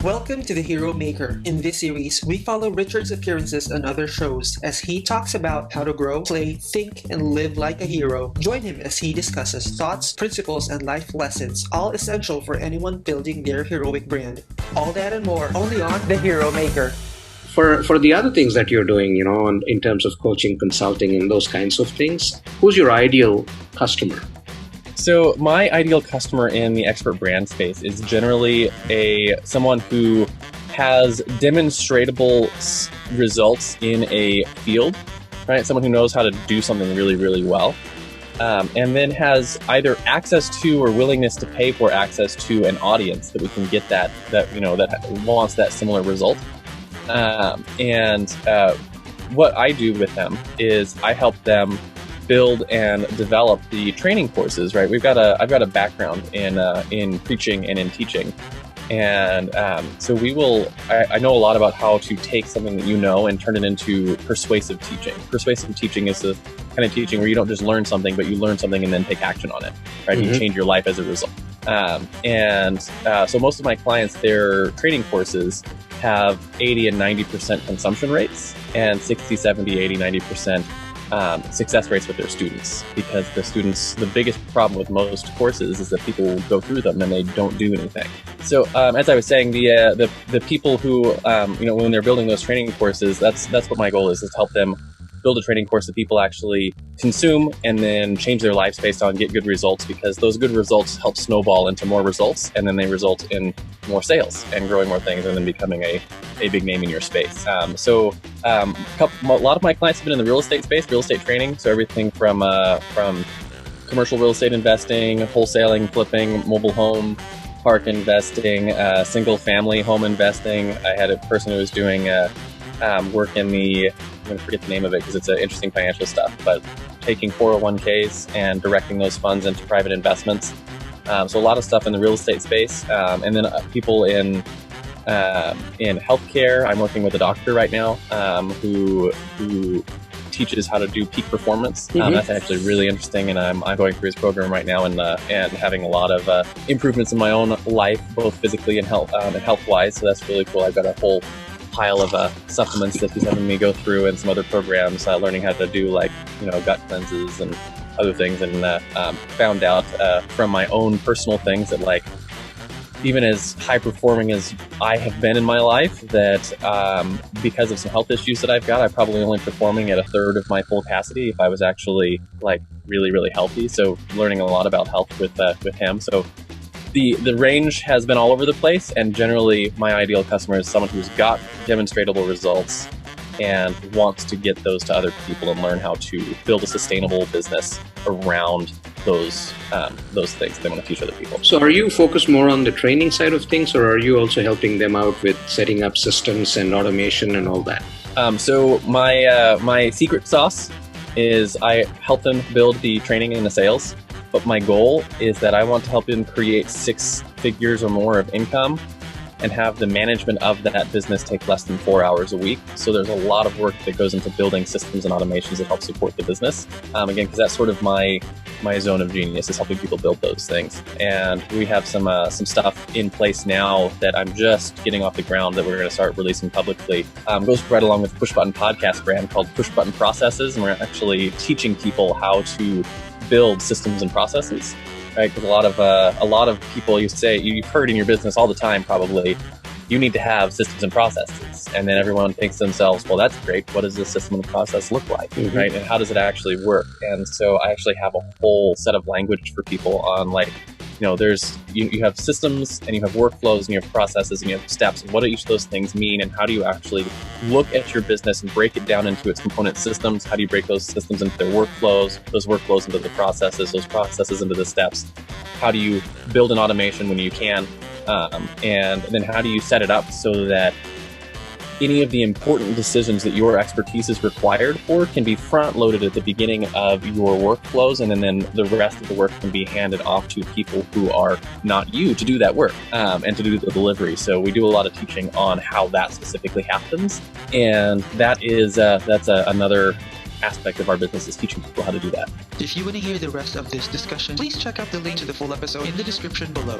Welcome to The Hero Maker. In this series, we follow Richard's appearances on other shows as he talks about how to grow, play, think, and live like a hero. Join him as he discusses thoughts, principles, and life lessons, all essential for anyone building their heroic brand. All that and more, only on The Hero Maker. For the other things that you're doing, in terms of coaching, consulting, and those kinds of things, who's your ideal customer? So my ideal customer in the expert brand space is generally someone who has demonstratable results in a field, right? Someone who knows how to do something really, really well, and then has either access to or willingness to pay for access to an audience that we can get that wants that similar result. What I do with them is I help them build and develop the training courses, right? I've got a background in preaching and in teaching. And so I know a lot about how to take something that you know and turn it into persuasive teaching. Persuasive teaching is the kind of teaching where you don't just learn something, but you learn something and then take action on it, right? Mm-hmm. You change your life as a result. So most of my clients, their training courses have 80 and 90% consumption rates and 60, 70, 80, 90% success rates with their students, because the biggest problem with most courses is that people go through them and they don't do anything. So as I was saying, the people who when they're building those training courses, that's what my goal is to help them build a training course that people actually consume and then change their lives based on, get good results, because those good results help snowball into more results, and then they result in more sales and growing more things and then becoming a big name in your space. A lot of my clients have been in the real estate space, real estate training. So everything from commercial real estate investing, wholesaling, flipping, mobile home park investing, single family home investing. I had a person who was doing work in I'm going to forget the name of it because it's interesting financial stuff, but taking 401ks and directing those funds into private investments. So a lot of stuff in the real estate space. And then people in healthcare. I'm working with a doctor right now who teaches how to do peak performance. Mm-hmm. That's actually really interesting, and I'm going through his program right now and having a lot of improvements in my own life, both physically and health-wise. So that's really cool. I've got a whole pile of supplements that he's having me go through, and some other programs, learning how to do gut cleanses and other things, and found out from my own personal things that even as high performing as I have been in my life, that because of some health issues that I've got, I'm probably only performing at a third of my full capacity if I was actually really, really healthy. So learning a lot about health with him. So the range has been all over the place, and generally my ideal customer is someone who's got demonstrable results and wants to get those to other people and learn how to build a sustainable business around those things they want to teach other people. So are you focused more on the training side of things, or are you also helping them out with setting up systems and automation and all that? So my secret sauce is I help them build the training and the sales, but my goal is that I want to help them create 6 figures or more of income and have the management of that business take less than 4 hours a week. So there's a lot of work that goes into building systems and automations that help support the business. Again, because that's sort of my zone of genius, is helping people build those things. And we have some stuff in place now that I'm just getting off the ground that we're going to start releasing publicly. Goes right along with the Push Button podcast brand called Push Button Processes, and we're actually teaching people how to build systems and processes. Right, because a lot of people, you've heard in your business all the time probably, you need to have systems and processes, and then everyone thinks to themselves, well, that's great. What does this system and process look like, mm-hmm. right? And how does it actually work? And so I actually have a whole set of language for people on you have systems and you have workflows and you have processes and you have steps, and what do each of those things mean, and how do you actually look at your business and break it down into its component systems? How do you break those systems into their workflows, those workflows into the processes, those processes into the steps? How do you build an automation when you can? And then how do you set it up so that any of the important decisions that your expertise is required for can be front-loaded at the beginning of your workflows, and then the rest of the work can be handed off to people who are not you to do that work and to do the delivery. So we do a lot of teaching on how that specifically happens, and that's another aspect of our business, is teaching people how to do that. If you want to hear the rest of this discussion, please check out the link to the full episode in the description below.